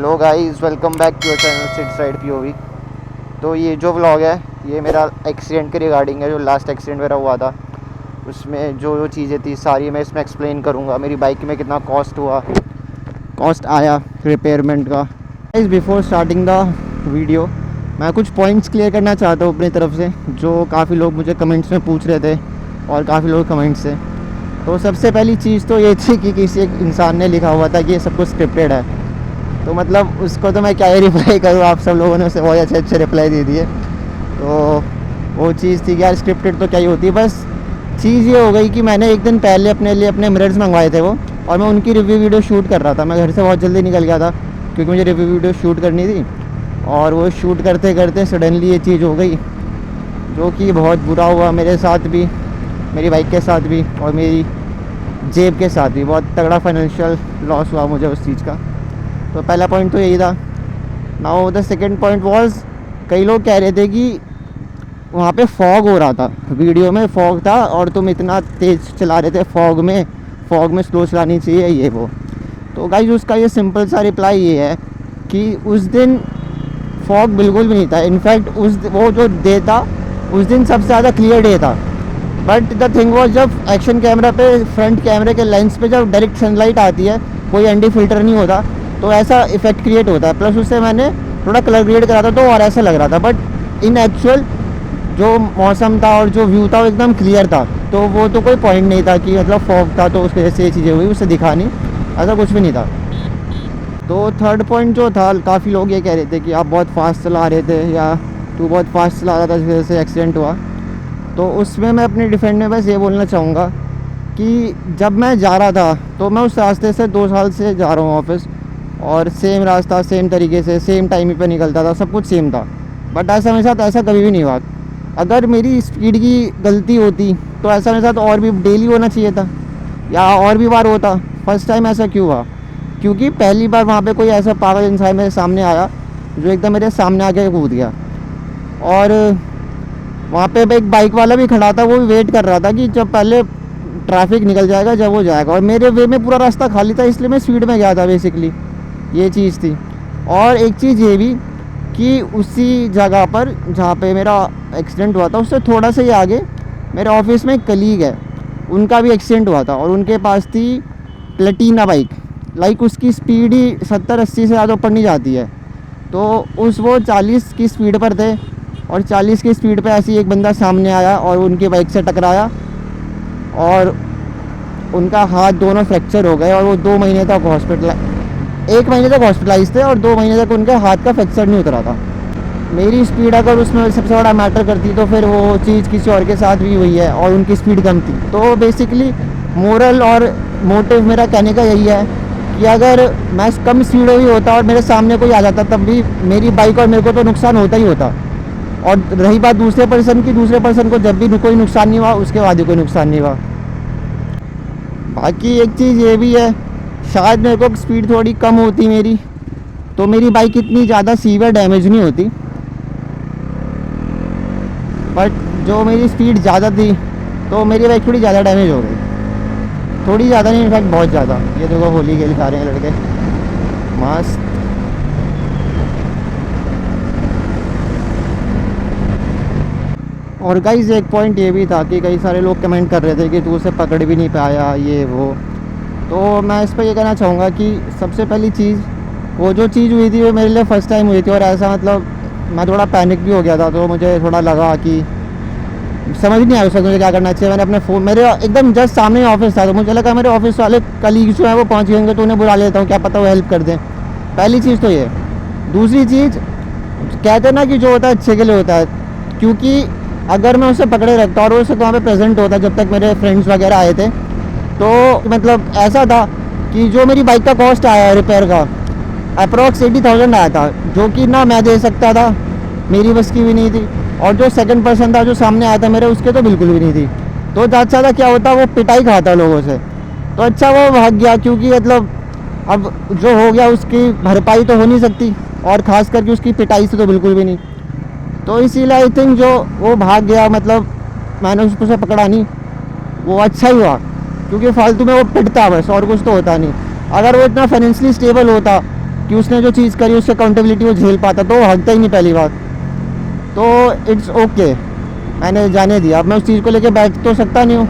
Hello guys, welcome back to channel city side POV. तो ये जो व्लॉग है ये मेरा एक्सीडेंट के रिगार्डिंग है। जो लास्ट एक्सीडेंट मेरा हुआ था उसमें जो जो चीज़ें थी सारी मैं इसमें एक्सप्लेन करूँगा। मेरी बाइक में कितना कॉस्ट आया रिपेयरमेंट का। Guys, before starting the video मैं कुछ पॉइंट्स क्लियर करना चाहता हूँ अपनी तरफ से, जो काफ़ी लोग मुझे कमेंट्स में पूछ रहे थे और काफ़ी लोग कमेंट्स से। तो सबसे पहली चीज़ तो ये थी कि किसी एक इंसान ने लिखा हुआ था कि ये सब कुछ स्क्रिप्टेड है। तो मतलब उसको तो मैं क्या ही रिप्लाई करूँ, आप सब लोगों ने उसे बहुत अच्छे रिप्लाई दे दिए। तो वो चीज़ थी कि यार स्क्रिप्टेड तो क्या ही होती है। बस चीज़ ये हो गई कि मैंने एक दिन पहले अपने लिए अपने मिरर्स मंगवाए थे वो, और मैं उनकी रिव्यू वीडियो शूट कर रहा था। मैं घर से बहुत जल्दी निकल गया था क्योंकि मुझे रिव्यू वीडियो शूट करनी थी। और वो शूट करते करते सडनली ये चीज़ हो गई, जो कि बहुत बुरा हुआ मेरे साथ भी, मेरी बाइक के साथ भी, और मेरी जेब के साथ भी। बहुत तगड़ा फाइनेंशियल लॉस हुआ मुझे उस चीज़ का। तो पहला पॉइंट तो यही था। Now the second point was, कई लोग कह रहे थे कि वहाँ पे फॉग हो रहा था, वीडियो में फॉग था और तुम इतना तेज़ चला रहे थे फॉग में स्लो चलानी चाहिए ये वो। तो गाइस, उसका ये सिंपल सा रिप्लाई ये है कि उस दिन फॉग बिल्कुल भी नहीं था। इनफैक्ट वो जो डे था उस दिन सबसे ज़्यादा क्लियर डे था। बट द थिंग वॉज, जब एक्शन कैमरा पे फ्रंट कैमरे के लेंस पे जब डायरेक्ट सनलाइट आती है, कोई एंटी फिल्टर नहीं होता, तो ऐसा इफेक्ट क्रिएट होता है। प्लस उससे मैंने थोड़ा कलर ग्रेड करा था तो और ऐसा लग रहा था। बट इन एक्चुअल जो मौसम था और जो व्यू था वो एकदम क्लियर था। तो वो तो कोई पॉइंट नहीं था कि मतलब फॉग था तो उस वजह से ये चीज़ें हुई, उससे दिखा नहीं, ऐसा कुछ भी नहीं था। तो थर्ड पॉइंट जो था, काफ़ी लोग ये कह रहे थे कि आप बहुत फास्ट चला रहे थे या तू बहुत फास्ट चला रहा था जिस वजह से एक्सीडेंट हुआ। तो उसमें मैं अपने डिफेंड में बस ये बोलना चाहूँगा कि जब मैं जा रहा था तो मैं उस रास्ते से 2 साल से जा रहा हूँ ऑफिस, और सेम रास्ता सेम तरीके से सेम टाइम पे निकलता था, सब कुछ सेम था। बट ऐसा मेरे साथ ऐसा कभी भी नहीं हुआ। अगर मेरी स्पीड की गलती होती तो ऐसा मेरे साथ और भी डेली होना चाहिए था या और भी बार होता। फर्स्ट टाइम ऐसा क्यों हुआ? क्योंकि पहली बार वहाँ पे कोई ऐसा पागल इंसान मेरे सामने आया जो एकदम मेरे सामने आके कूद गया। और वहाँ पे एक बाइक वाला भी खड़ा था, वो भी वेट कर रहा था कि जब पहले ट्रैफिक निकल जाएगा जब वो जाएगा, और मेरे वे में पूरा रास्ता खाली था, इसलिए मैं स्पीड में गया था बेसिकली। ये चीज़ थी। और एक चीज़ ये भी कि उसी जगह पर जहाँ पे मेरा एक्सीडेंट हुआ था उससे थोड़ा सा ही आगे मेरे ऑफिस में एक कलीग है, उनका भी एक्सीडेंट हुआ था और उनके पास थी प्लेटिना बाइक। लाइक उसकी स्पीड ही 70-80 से ज़्यादा ऊपर नहीं जाती है। तो वो 40 की स्पीड पर थे और 40 की स्पीड पे ऐसे ही एक बंदा सामने आया और उनकी बाइक से टकराया और उनका हाथ दोनों फ्रैक्चर हो गए। और वो 2 महीने तक 1 महीने तक हॉस्पिटलाइज थे और 2 महीने तक उनके हाथ का फ्रैक्चर नहीं उतरा था। मेरी स्पीड अगर उसमें सबसे बड़ा मैटर करती तो फिर वो चीज़ किसी और के साथ भी हुई है और उनकी स्पीड कम थी। तो बेसिकली मोरल और मोटिव मेरा कहने का यही है कि अगर मैं कम स्पीड में भी होता और मेरे सामने कोई आ जाता तब भी मेरी बाइक और मेरे को तो नुकसान होता ही होता। और रही बात दूसरे पर्सन की, दूसरे पर्सन को जब भी कोई नुकसान नहीं हुआ उसके बाद ही कोई नुकसान नहीं हुआ। बाकी एक चीज़ ये भी है, शायद मेरे को स्पीड थोड़ी कम होती मेरी तो मेरी बाइक इतनी ज़्यादा सीवियर डैमेज नहीं होती। बट जो मेरी स्पीड ज़्यादा थी तो मेरी बाइक थोड़ी ज़्यादा डैमेज हो गई। थोड़ी ज़्यादा नहीं, इनफैक्ट बहुत ज़्यादा। ये देखो होली खेल खा रहे हैं लड़के मस्त। और गाइस, एक पॉइंट ये भी था कि कई सारे लोग कमेंट कर रहे थे कि तू उसे पकड़ भी नहीं पाया ये वो। तो मैं इस पर ये कहना चाहूँगा कि सबसे पहली चीज़, वो जो चीज़ हुई थी वो मेरे लिए फ़र्स्ट टाइम हुई थी और ऐसा मतलब मैं थोड़ा पैनिक भी हो गया था। तो मुझे थोड़ा लगा कि समझ नहीं आया उस वक्त मुझे क्या करना चाहिए। मैंने अपने फ़ोन, मेरे एकदम जस्ट सामने ऑफिस था तो मुझे लगा मेरे ऑफिस वाले कलीग्स जो है वो पहुँच गएंगे तो उन्हें बुला लेता हूँ, क्या पता वो हेल्प कर दें। पहली चीज़ तो ये। दूसरी चीज़, कहते हैं ना कि जो होता है अच्छे के लिए होता है, क्योंकि अगर मैं उसे पकड़े रखता और उसे वहाँ पे प्रेजेंट होता जब तक मेरे फ्रेंड्स वगैरह आए थे, तो मतलब ऐसा था कि जो मेरी बाइक का कॉस्ट आया रिपेयर का अप्रॉक्स 80,000 आया था, जो कि ना मैं दे सकता था, मेरी बस की भी नहीं थी, और जो सेकंड पर्सन था जो सामने आया था मेरे, उसके तो बिल्कुल भी नहीं थी। तो ज़्यादा ज़्यादा क्या होता, वो पिटाई खाता लोगों से। तो अच्छा वो भाग गया, क्योंकि मतलब अब जो हो गया उसकी भरपाई तो हो नहीं सकती, और ख़ास करके उसकी पिटाई से तो बिल्कुल भी नहीं। तो इसीलिए आई थिंक जो वो भाग गया, मतलब मैंने उसको से पकड़ा नहीं, वो अच्छा ही हुआ, क्योंकि फालतू में वो पिटता बस और कुछ तो होता नहीं। अगर वो इतना फाइनेंशियली स्टेबल होता कि उसने जो चीज़ करी उससे अकाउंटेबिलिटी वो झेल पाता, तो वो हटता ही नहीं पहली बात। तो इट्स ओके, मैंने जाने दिया। अब मैं उस चीज़ को लेके बैठ तो सकता नहीं हूँ।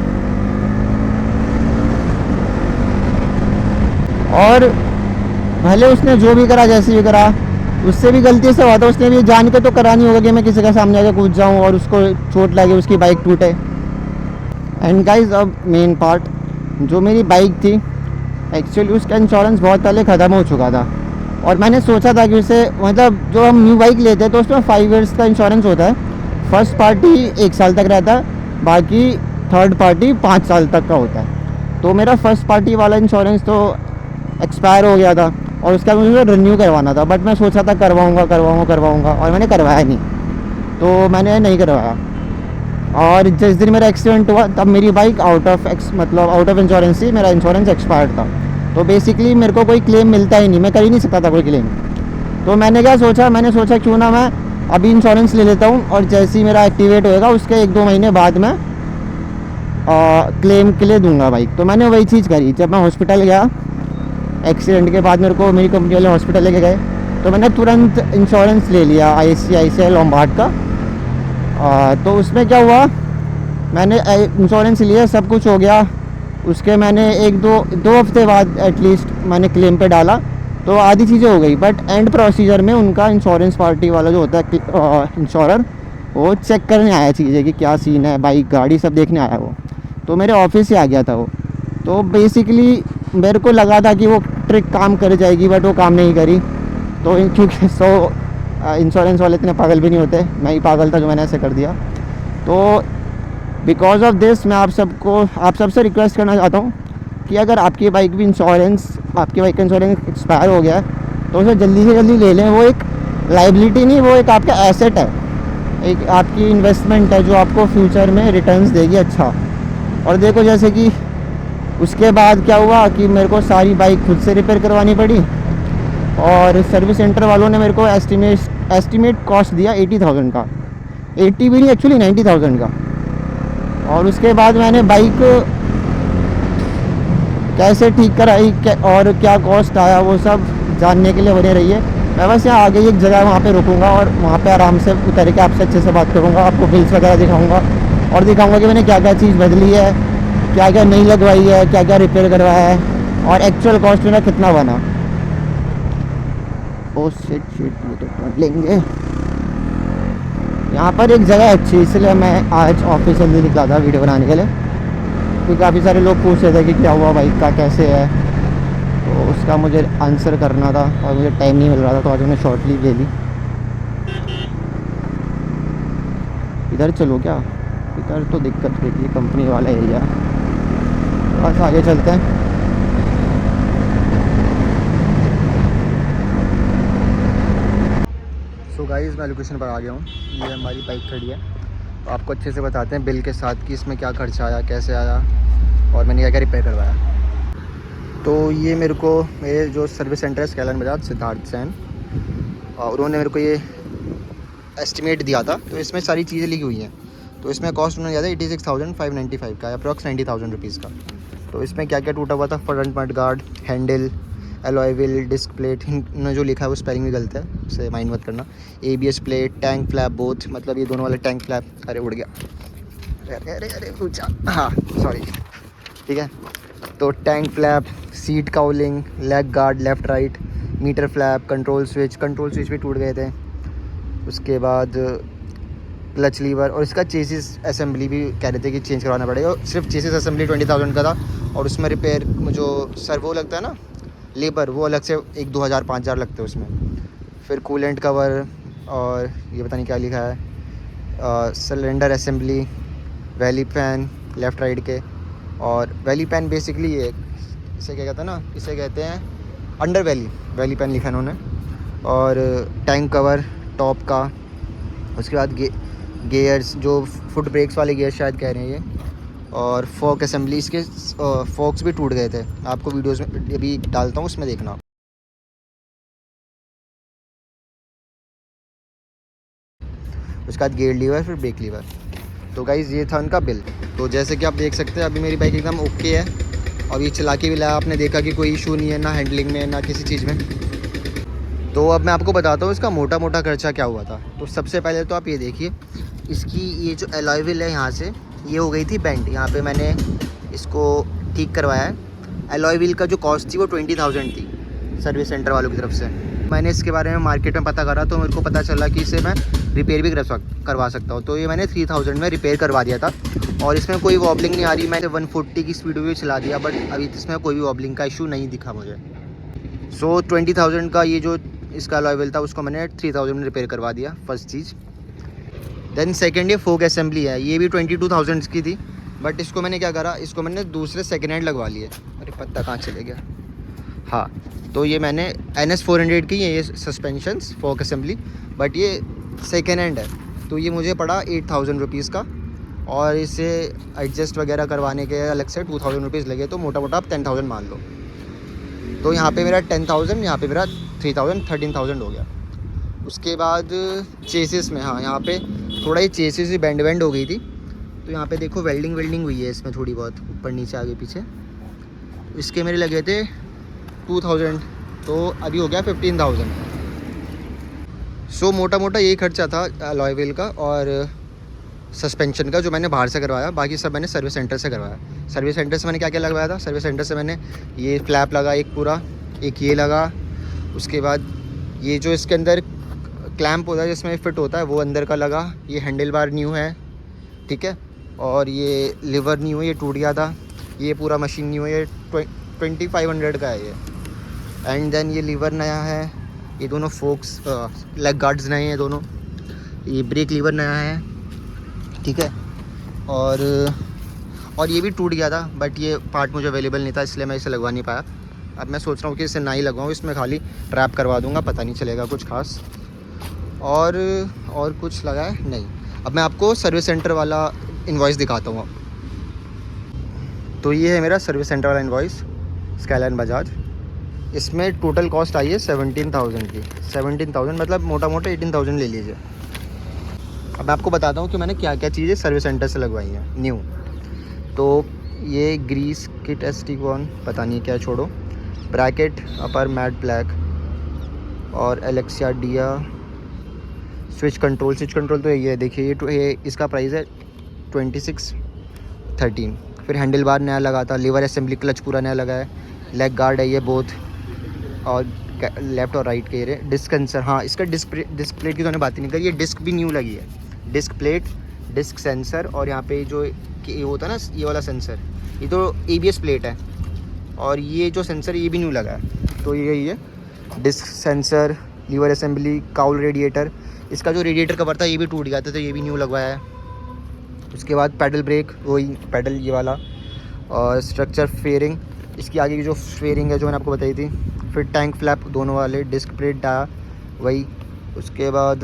और भले उसने जो भी करा, जैसे भी करा, उससे भी गलती से हुआ था, उसने भी जान के तो करा नहीं होगा कि मैं किसी के सामने आके कूद जाऊँ और उसको चोट लगे, उसकी बाइक टूटे। एंड गाइस, अब मेन पार्ट, जो मेरी बाइक थी एक्चुअली उसका इंश्योरेंस बहुत पहले ख़त्म हो चुका था। और मैंने सोचा था कि उसे, मतलब जो हम न्यू बाइक लेते हैं तो उसमें 5 इयर्स का इंश्योरेंस होता है। फर्स्ट पार्टी 1 साल तक रहता है, बाकी थर्ड पार्टी 5 साल तक का होता है। तो मेरा फर्स्ट पार्टी वाला इंश्योरेंस तो एक्सपायर हो गया था और उसका मुझे रिन्यू करवाना था। बट मैं सोचा था करवाऊँगा और मैंने करवाया नहीं, तो मैंने नहीं करवाया। और जिस दिन मेरा एक्सीडेंट हुआ तब मेरी बाइक आउट ऑफ इंश्योरेंस थी, मेरा इंश्योरेंस एक्सपायर्ड था। तो बेसिकली मेरे को कोई क्लेम मिलता ही नहीं, मैं कर ही नहीं सकता था कोई क्लेम। तो मैंने क्या सोचा, क्यों ना मैं अभी इंश्योरेंस ले लेता हूँ और जैसे ही मेरा एक्टिवेट होएगा उसके 1-2 महीने बाद मैं क्लेम के लिए दूंगा बाइक। तो मैंने वही चीज़ करी। जब मैं हॉस्पिटल गया एक्सीडेंट के बाद, मेरे को मेरी कंपनी वाले हॉस्पिटल लेके गए, तो मैंने तुरंत इंश्योरेंस ले लिया ICICI लोम्बार्ड का। तो उसमें क्या हुआ, मैंने इंश्योरेंस लिया, सब कुछ हो गया। उसके मैंने 1-2 हफ्ते बाद एटलीस्ट मैंने क्लेम पे डाला, तो आधी चीज़ें हो गई। बट एंड प्रोसीजर में उनका इंश्योरेंस पार्टी वाला जो होता है इंश्योरर, वो चेक करने आया चीज़ें कि क्या सीन है, बाइक गाड़ी सब देखने आया वो। तो मेरे ऑफिस से आ गया था वो। तो बेसिकली मेरे को लगा था कि वो ट्रिक काम कर जाएगी, बट वो काम नहीं करी। तो क्योंकि इंश्योरेंस वाले इतने पागल भी नहीं होते, मैं ही पागल था जो मैंने ऐसे कर दिया। तो बिकॉज ऑफ दिस मैं आप सबसे रिक्वेस्ट करना चाहता हूँ कि अगर आपकी बाइक का इंश्योरेंस एक्सपायर हो गया है तो उसे जल्दी से जल्दी ले लें। वो एक लाइबिलिटी नहीं, वो एक आपका एसेट है, एक आपकी इन्वेस्टमेंट है जो आपको फ्यूचर में रिटर्न्स देगी अच्छा। और देखो जैसे कि उसके बाद क्या हुआ कि मेरे को सारी बाइक खुद से रिपेयर करवानी पड़ी और सर्विस सेंटर वालों ने मेरे को एस्टिमेट कॉस्ट दिया 80,000 का, 80 भी नहीं एक्चुअली 90,000 का। और उसके बाद मैंने बाइक कैसे ठीक कराई और क्या कॉस्ट आया वो सब जानने के लिए बने रहिए। मैं बस यहाँ आगे एक जगह वहाँ पे रुकूंगा और वहाँ पे आराम से उतर के आपसे अच्छे से बात करूँगा, आपको बिल्स वगैरह दिखाऊँगा और दिखाऊँगा कि मैंने क्या क्या चीज़ बदली है, क्या क्या नहीं लगवाई है, क्या क्या रिपेयर करवाया है और एक्चुअल कॉस्ट मेरा कितना बना। ओ शिट ये तो कर लेंगे। यहाँ पर एक जगह अच्छी, इसलिए मैं आज ऑफिस जल्दी निकला था वीडियो बनाने के लिए, क्योंकि काफ़ी सारे लोग पूछ रहे थे कि क्या हुआ बाइक का, कैसे है। तो उसका मुझे आंसर करना था और मुझे टाइम नहीं मिल रहा था, तो आज मैंने शॉर्ट लीव ले ली। इधर चलो क्या, इधर तो दिक्कत रहती है, कंपनी वाला एरिया। बस आगे चलते हैं। सो गाइस, मैं लोकेशन पर आ गया हूँ। ये हमारी बाइक खड़ी है, तो आपको अच्छे से बताते हैं बिल के साथ कि इसमें क्या खर्चा आया, कैसे आया और मैंने क्या क्या रिपेयर करवाया। तो ये मेरे जो सर्विस सेंटर है स्कैलन बजाज सिद्धार्थ सैन, और उन्होंने मेरे को ये एस्टिमेट दिया था। तो इसमें सारी चीज़ें लिखी हुई हैं। तो इसमें कॉस्ट उन्होंने दिया था 86,595 का, अप्रॉक्स 90,000 रुपीज़ का। तो इसमें क्या क्या टूटा हुआ था, front mud guard, handle, alloy wheel, disc plate, इन्होंने जो लिखा है वो स्पेलिंग भी गलत है, उसे माइंड मत करना। ABS plate, tank flap both, मतलब ये दोनों वाले टैंक फ्लैप, अरे उड़ गया, अरे पूछा, हाँ सॉरी, ठीक है। तो tank flap, seat cowling, leg guard left right, meter flap, control switch भी टूट गए थे। उसके बाद क्लच लीवर और इसका चेसिस असेंबली भी कह रहे थे कि चेंज करवाना पड़ेगा। सिर्फ चेसिस असेंबली 20,000 का था और उसमें रिपेयर जो सर्वो लगता है ना, लेबर, वो अलग से 1-2 हज़ार 5 हज़ार लगते हैं उसमें। फिर कूलेंट कवर और ये पता नहीं क्या लिखा है, cylinder assembly, valley pan left right के, और वैली पैन बेसिकली ये इसे क्या कहते हैं ना, इसे कहते हैं अंडर वैली पैन लिखा है इन्होंने, और टैंक कवर टॉप का। उसके बाद गेयर्स, जो फुट ब्रेक्स वाले गेयर शायद कह रहे हैं ये, और फोक असेंबली, इसके फोक्स भी टूट गए थे। आपको वीडियोस में अभी डालता हूँ, उसमें देखना। उसके बाद गेयर लीवर, फिर ब्रेक लीवर। तो गाइज़ ये था उनका बिल। तो जैसे कि आप देख सकते हैं अभी मेरी बाइक एकदम ओके है और ये चला के भी लाया, आपने देखा कि कोई इशू नहीं है, ना हैंडलिंग में ना किसी चीज़ में। तो अब मैं आपको बताता हूँ इसका मोटा मोटा खर्चा क्या हुआ था। तो सबसे पहले तो आप ये देखिए, इसकी ये जो एलॉय व्हील है यहाँ से ये हो गई थी बेंड। यहाँ पे मैंने इसको ठीक करवाया है। एलॉय व्हील का जो कॉस्ट थी वो 20,000 थी सर्विस सेंटर वालों की तरफ से। मैंने इसके बारे में मार्केट में पता करा तो मेरे को पता चला कि इसे मैं रिपेयर भी करवा सकता हूँ। तो ये मैंने 3,000 में रिपेयर करवा दिया था और इसमें कोई वॉबलिंग नहीं आ रही। मैंने 140 की स्पीड भी चला दिया बट अभी इसमें कोई भी वॉबलिंग का इशू नहीं दिखा मुझे। सो 20,000 का ये जो इसका एलॉय व्हील था उसको मैंने 3,000 में रिपेयर करवा दिया, फर्स्ट चीज़। देन सेकेंड ये फोक असेंबली है, ये भी 22,000 की थी बट इसको मैंने क्या करा, इसको मैंने दूसरे सेकेंड हैंड लगवा लिए। अरे पत्ता कहाँ चले गया। हाँ, तो ये मैंने NS 400 की ये सस्पेंशंस फोक असेंबली, बट ये सेकेंड हैंड है तो ये मुझे पड़ा 8,000 रुपीज़ का। और इसे एडजस्ट वगैरह करवाने के अलग से 2,000 रुपीज़ लगे, तो मोटा मोटा आप 10,000 मान लो। तो यहाँ पे मेरा 10,000, यहाँ पे मेरा 3,000, 13,000 हो गया। उसके बाद चेसिस में, हाँ यहाँ पे थोड़ा ही चेसिस ही बेंड हो गई थी। तो यहाँ पे देखो वेल्डिंग हुई है इसमें थोड़ी बहुत, ऊपर नीचे आगे पीछे। इसके मेरे लगे थे 2,000, तो अभी हो गया 15,000। सो मोटा मोटा यही खर्चा था अलॉय व्हील का और सस्पेंशन का, जो मैंने बाहर से करवाया। बाकी सब मैंने सर्विस सेंटर से करवाया। सर्विस सेंटर से मैंने क्या क्या लगवाया था, सर्विस सेंटर से मैंने ये फ्लैप लगा एक पूरा, एक ये लगा। उसके बाद ये जो इसके अंदर क्लैंप होता है जिसमें फिट होता है वो अंदर का लगा। ये हैंडल बार न्यू है, ठीक है। और ये लिवर न्यू है, ये टूट गया था। ये पूरा मशीन न्यू है, ये 2500 का है ये। एंड देन ये लीवर नया है, ये दोनों फोक्स लेग गार्ड्स नए हैं दोनों। ये ब्रेक लीवर नया है, ठीक है। और ये भी टूट गया था बट ये पार्ट मुझे अवेलेबल नहीं था, इसलिए मैं इसे लगवा नहीं पाया। अब मैं सोच रहा हूँ कि इसे ना ही लगवाऊँ, इसमें खाली ट्रैप करवा दूँगा, पता नहीं चलेगा कुछ खास। और कुछ लगा है नहीं। अब मैं आपको सर्विस सेंटर वाला इनवॉइस दिखाता हूँ। तो ये है मेरा सर्विस सेंटर वाला इनवॉइस, स्काईलाइन बजाज। इसमें टोटल कॉस्ट आई है 17,000 की। 17,000 मतलब मोटा मोटा 18,000 ले लीजिए। अब मैं आपको बताता हूँ कि मैंने क्या क्या चीज़ें सर्विस सेंटर से लगवाई हैं न्यू। तो ये ग्रीस किट एस्टिकॉन, पता नहीं क्या, छोड़ो। ब्रैकेट अपर मैट ब्लैक और एलेक्सिया डिया। स्विच कंट्रोल तो ये है, देखिए ये इसका प्राइस है 2613। फिर हैंडल बार नया लगा था, लीवर असेंबली, क्लच पूरा नया लगा है। लेग गार्ड है ये बोथ, और लेफ़्ट और राइट के। डिस्क सेंसर, हाँ इसका डिस्क प्लेट की तो बात ही नहीं करी, ये डिस्क भी न्यू लगी है। डिस्क प्लेट, डिस्क सेंसर, और यहाँ पे जो ये होता है ना ये वाला सेंसर, ये तो ABS प्लेट है। और ये जो सेंसर ये भी न्यू लगा है। तो यही है disc sensor, lever assembly, cowl radiator. इसका जो रेडिएटर कवर था ये भी टूट गया था तो ये भी न्यू लगवाया है। उसके बाद पैडल ब्रेक, वही पैडल ये वाला। और स्ट्रक्चर फेयरिंग, इसकी आगे की जो फेयरिंग है जो मैंने आपको बताई थी। फिर टैंक फ्लैप दोनों वाले, डिस्क प्लेट डाया वही। उसके बाद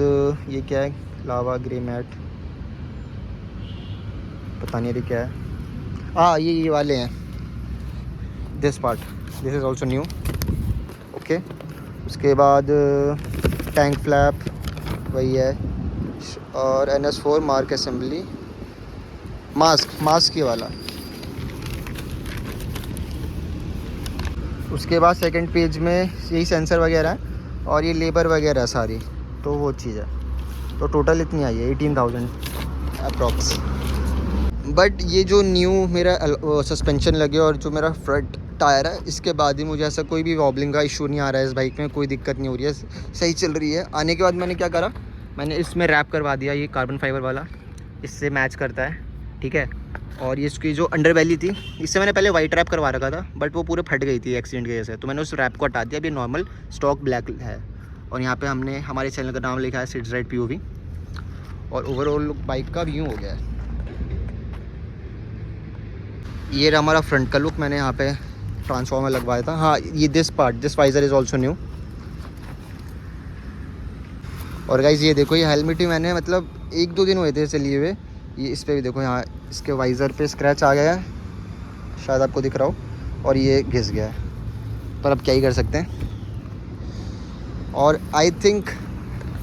ये क्या है, लावा ग्रे मैट, पता नहीं क्या है। हाँ ये वाले हैं, this part, this is also new, okay. उसके बाद टैंक फ्लैप वही है। और NS4 मार्क असेंबली, मास्क ये वाला। उसके बाद सेकंड पेज में यही सेंसर वगैरह है और ये लेबर वगैरह सारी, तो वो चीज़ है। तो टोटल इतनी आई है 18,000 अप्रॉक्स। बट ये जो न्यू मेरा सस्पेंशन लगे और जो मेरा फ्रंट टायर है, इसके बाद ही मुझे ऐसा कोई भी वॉबलिंग का इशू नहीं आ रहा है। इस बाइक में कोई दिक्कत नहीं हो रही है, सही चल रही है। आने के बाद मैंने क्या करा, मैंने इसमें रैप करवा दिया, ये कार्बन फाइबर वाला, इससे मैच करता है, ठीक है। और ये इसकी जो अंडर बैली थी, इससे मैंने पहले वाइट रैप करवा रखा था बट वो पूरे फट गई थी एक्सीडेंट की वजह से, तो मैंने उस रैप को हटा दिया। अभी नॉर्मल स्टॉक ब्लैक है। और यहाँ पे हमने हमारे चैनल का नाम लिखा है सिड्स राइड POV। और ओवरऑल बाइक का व्यू हो गया है। ये रहा हमारा फ्रंट का लुक। मैंने यहाँ पे ट्रांसफॉर्मर लगवाया था। हाँ ये this visor is also new. और गाइज़ ये देखो, ये हेलमेट भी मैंने मतलब 1-2 दिन हुए थे इसे लिए हुए। ये इस पर भी देखो, यहाँ इसके वाइज़र पे स्क्रैच आ गया है, शायद आपको दिख रहा हो, और ये घिस गया है, पर अब क्या ही कर सकते हैं। और आई थिंक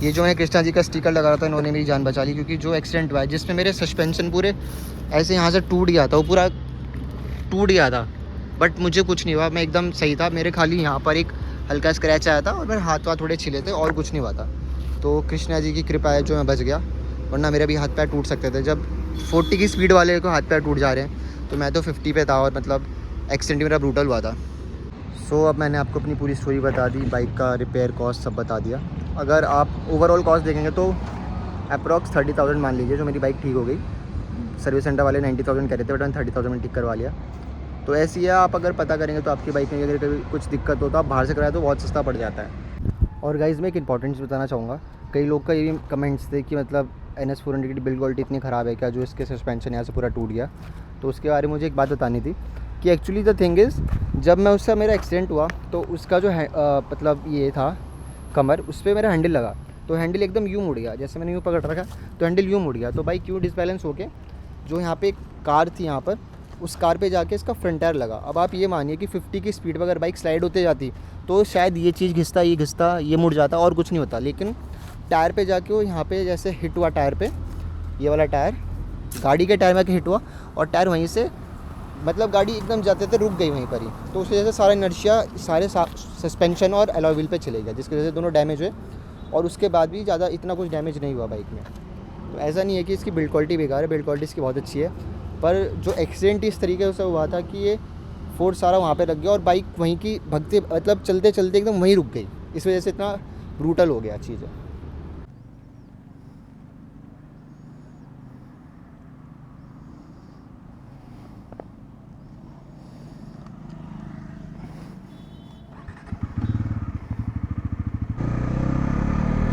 ये जो है कृष्णा जी का स्टिकर लगा रहा था, इन्होंने मेरी जान बचा ली। क्योंकि जो एक्सीडेंट हुआ है जिसमें मेरे सस्पेंशन पूरे ऐसे यहाँ से टूट गया था, वो पूरा टूट गया था, बट मुझे कुछ नहीं हुआ, मैं एकदम सही था। मेरे खाली यहाँ पर एक हल्का स्क्रैच आया था और मेरे हाथ वाथ थोड़े छिले थे और कुछ नहीं हुआ था। तो कृष्णा जी की कृपा है जो मैं बच गया, वरना मेरे भी हाथ पैर टूट सकते थे। जब 40 की स्पीड वाले को हाथ पैर टूट जा रहे हैं तो मैं तो 50 पे था और मतलब एक्सीडेंट मेरा ब्रूटल हुआ था। सो अब मैंने आपको अपनी पूरी स्टोरी बता दी, बाइक का रिपेयर कॉस्ट सब बता दिया। अगर आप ओवरऑल कॉस्ट देखेंगे तो अप्रॉक्स 30,000 मान लीजिए जो मेरी बाइक ठीक हो गई। सर्विस सेंटर वाले 90,000 कह रहे थे बट मैंने 30,000 में ठीक करवा लिया। तो ऐसी है, आप अगर पता करेंगे तो आपकी बाइक में अगर कभी कुछ दिक्कत हो तो आप बाहर से कराए तो बहुत सस्ता पड़ जाता है। और गाइज़ मैं एक इंपॉर्टेंट बताना चाहूँगा, कई लोग का ये भी कमेंट्स थे कि मतलब NS 400 की बिल्ड क्वालिटी इतनी ख़राब है क्या जो इसके सस्पेंशन यहाँ से पूरा टूट गया। तो उसके बारे में मुझे एक बात बतानी थी कि एक्चुअली द थिंग इज़, जब मैं उससे मेरा एक्सीडेंट हुआ तो उसका जो है मतलब ये था कमर, उस पर मेरा हैंडल लगा तो हैंडल एकदम यूँ मुड़ गया, जैसे मैंने यूँ पकड़ रखा तो हैंडल यूँ मुड़ गया। तो बाइक यूँ डिसबैलेंस होके जो यहाँ पे एक कार थी यहाँ पर, उस कार पे जाके इसका फ्रंट टायर लगा। अब आप ये मानिए कि 50 की स्पीड पर अगर बाइक स्लाइड होते जाती तो शायद ये चीज़ घिसता ये मुड़ जाता और कुछ नहीं होता, लेकिन टायर पे जाके वो यहाँ पे जैसे हिट हुआ टायर पे, ये वाला टायर गाड़ी के टायर में हिट हुआ और टायर वहीं से मतलब गाड़ी एकदम जाते थे रुक गई वहीं पर ही। तो उस वजह से सारा इनर्शिया सारे सस्पेंशन और अलॉय व्हील पे चले गया, जिसकी वजह से दोनों डैमेज हुए। और उसके बाद भी ज़्यादा इतना कुछ डैमेज नहीं हुआ बाइक में। तो ऐसा नहीं है कि इसकी बिल्ड क्वालिटी बेकार है, बिल्ड क्वालिटी इसकी बहुत अच्छी है, पर जो एक्सीडेंट इस तरीके से हुआ था कि ये फोर्स सारा वहाँ पे लग गया और बाइक वहीं की भगते मतलब चलते चलते एकदम वहीं रुक गई, इस वजह से इतना ब्रूटल हो गया चीज़।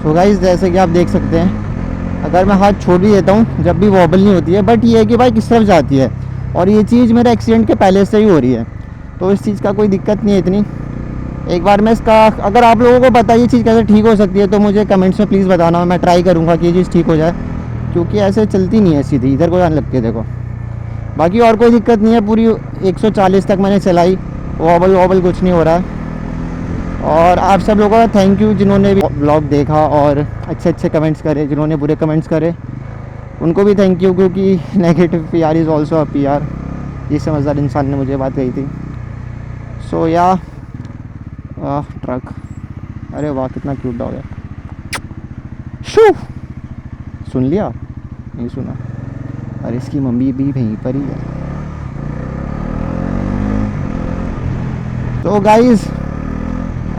सो गाइस जैसे कि आप देख सकते हैं, अगर मैं हाथ छोड़ भी देता हूँ जब भी वॉबल नहीं होती है, बट ये है कि बाइक इस तरफ जाती है और ये चीज़ मेरे एक्सीडेंट के पहले से ही हो रही है, तो इस चीज़ का कोई दिक्कत नहीं है इतनी। एक बार मैं इसका, अगर आप लोगों को पता ये चीज़ कैसे ठीक हो सकती है तो मुझे कमेंट्स में प्लीज़ बताना, मैं ट्राई करूँगा कि ये चीज़ ठीक हो जाए, क्योंकि ऐसे चलती नहीं है सीधी, इधर को जाने लगती है देखो। बाकी और कोई दिक्कत नहीं है, पूरी 140 तक मैंने चलाई, वॉबल कुछ नहीं हो रहा है। और आप सब लोगों का थैंक यू जिन्होंने भी ब्लॉग देखा और अच्छे कमेंट्स करे, जिन्होंने बुरे कमेंट्स करे उनको भी थैंक यू, क्योंकि negative PR is also a PR, ये समझदार इंसान ने मुझे बात कही थी। सो या ट्रक, अरे वाह कितना क्यूट डॉग है, शू सुन लिया नहीं सुना, अरे इसकी मम्मी भी वहीं पर ही है। तो guys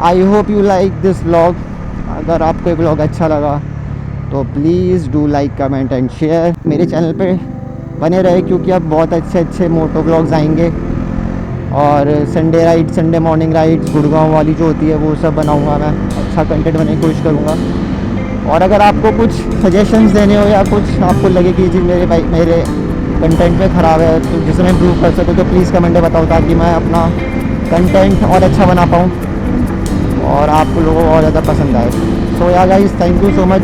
I hope you like this vlog. अगर आपको ये व्लॉग अच्छा लगा तो please do like comment and share. मेरे चैनल पे बने रहे क्योंकि अब बहुत अच्छे मोटो व्लॉग्स आएंगे और Sunday ride, Sunday morning rides Gurgaon वाली जो होती है वो सब बनाऊंगा मैं, अच्छा कंटेंट बनाने की कोशिश करूँगा। और अगर आपको कुछ सजेशंस देने हो या कुछ आपको लगे कि चीज़ मेरे कंटेंट में ख़राब है तो जिसे मैं इम्प्रूव कर सकूँ तो प्लीज़ कमेंट में बताओ, ताकि मैं अपना कंटेंट और अच्छा बना पाऊँ और आप लोगों को और ज़्यादा पसंद आए। So yeah guys thank you so much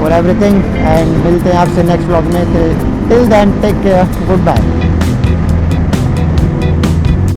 for everything and मिलते हैं आपसे नेक्स्ट व्लॉग में। Till then take care, good bye.